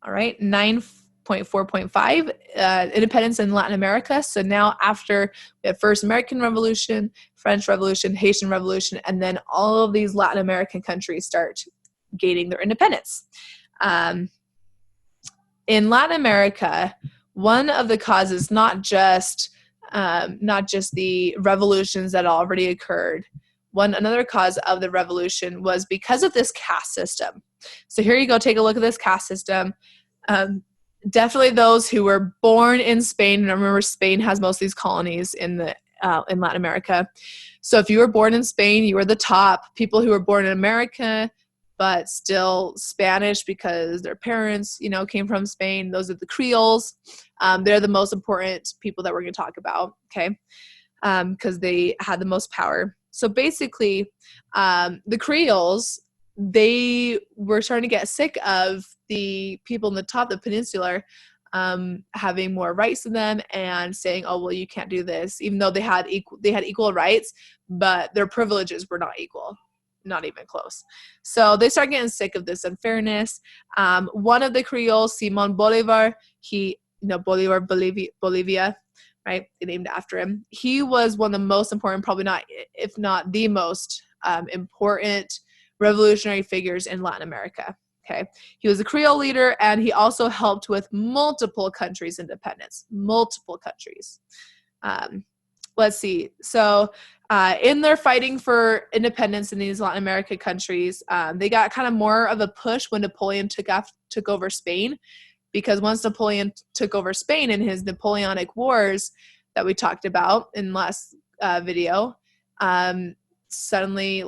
All right, 9.4.5, independence in Latin America. So now after we had first American Revolution, French Revolution, Haitian Revolution, and then all of these Latin American countries start gaining their independence. In Latin America, one of the causes, not just the revolutions that already occurred, another cause of the revolution was because of this caste system. So here you go, take a look at this caste system. Definitely those who were born in Spain. And remember, Spain has most of these colonies in Latin America. So if you were born in Spain, you were the top. People who were born in America but still Spanish because their parents, came from Spain, those are the Creoles. They're the most important people that we're going to talk about, okay? Because they had the most power. So basically, the Creoles, they were starting to get sick of the people in the top, the peninsular, having more rights than them and saying, oh, well, you can't do this, even though they had equal rights, but their privileges were not equal, not even close. So they start getting sick of this unfairness. One of the Creoles, Simon Bolivar, Bolivia, right? They named after him. He was one of the most important, probably not, if not the most important revolutionary figures in Latin America. Okay. He was a Creole leader, and he also helped with multiple countries' independence, multiple countries. Let's see. So in their fighting for independence in these Latin American countries, they got kind of more of a push when Napoleon took over Spain, because once Napoleon took over Spain in his Napoleonic Wars that we talked about in last video, suddenly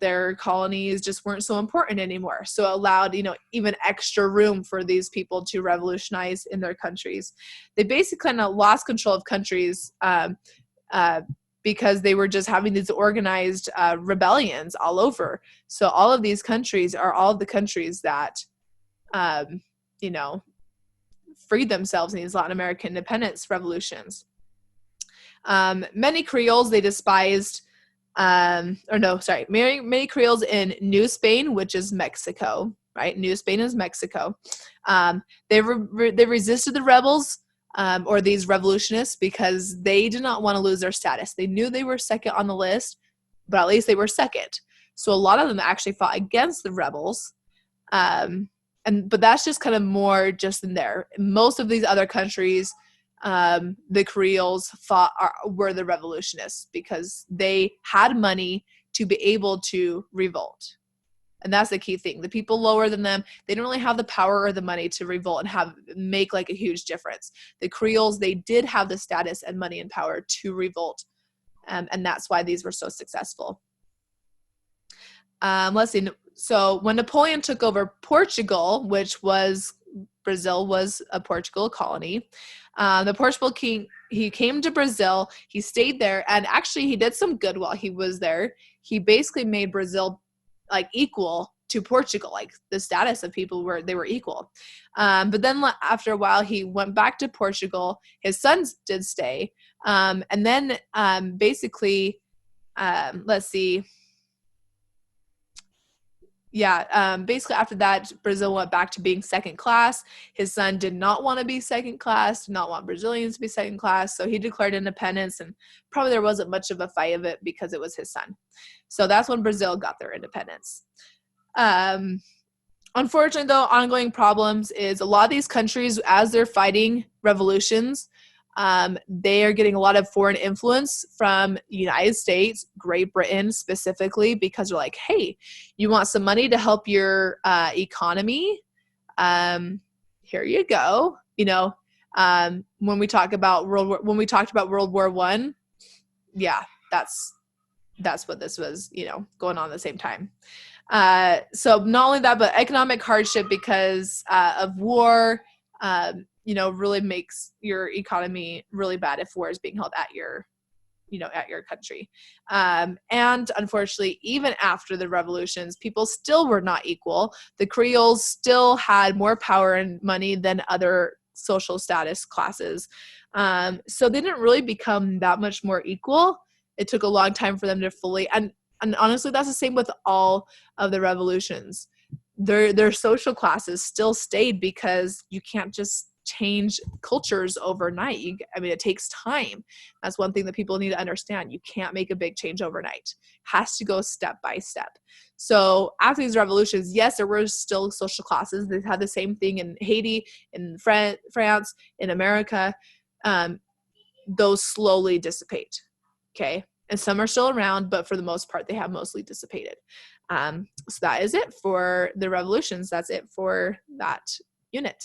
their colonies just weren't so important anymore. So it allowed, even extra room for these people to revolutionize in their countries. They basically kind of lost control of countries because they were just having these organized rebellions all over. So all of these countries are all of the countries that, freed themselves in these Latin American independence revolutions. Many Creoles, they despised, many Creoles in New Spain, which is Mexico, right? New Spain is Mexico. They resisted the rebels, or these revolutionists, because they did not want to lose their status. They knew they were second on the list, but at least they were second. So a lot of them actually fought against the rebels. But that's just kind of more just in there. Most of these other countries, the Creoles were the revolutionists because they had money to be able to revolt. And that's the key thing. The people lower than them, they don't really have the power or the money to revolt and make a huge difference. The Creoles, they did have the status and money and power to revolt. And that's why these were so successful. Let's see. So when Napoleon took over Portugal, Brazil was a Portugal colony, the Portugal king, he came to Brazil, he stayed there, and actually he did some good while he was there. He basically made Brazil equal to Portugal, the status of people they were equal. But then after a while, he went back to Portugal. His sons did stay. And then basically, let's see. Basically after that, Brazil went back to being second class. His son did not want to be second class, did not want Brazilians to be second class. So he declared independence, and probably there wasn't much of a fight of it because it was his son. So that's when Brazil got their independence. Unfortunately, though, ongoing problems is a lot of these countries, as they're fighting revolutions, they are getting a lot of foreign influence from the United States, Great Britain specifically, because they're like, hey, you want some money to help your economy? Here you go. When we talked about World War I, yeah, that's what this was, going on at the same time. So not only that, but economic hardship because of war, really makes your economy really bad if war is being held at your country. And unfortunately, even after the revolutions, people still were not equal. The Creoles still had more power and money than other social status classes. So they didn't really become that much more equal. It took a long time for them to fully, and honestly, that's the same with all of the revolutions. their social classes still stayed, because you can't just change cultures overnight. I mean, it takes time. That's one thing that people need to understand. You can't make a big change overnight. It has to go step by step. So after these revolutions, yes, there were still social classes. They had the same thing in Haiti, in France, in America. Those slowly dissipate. Okay. And some are still around, but for the most part, they have mostly dissipated. So that is it for the revolutions. That's it for that unit.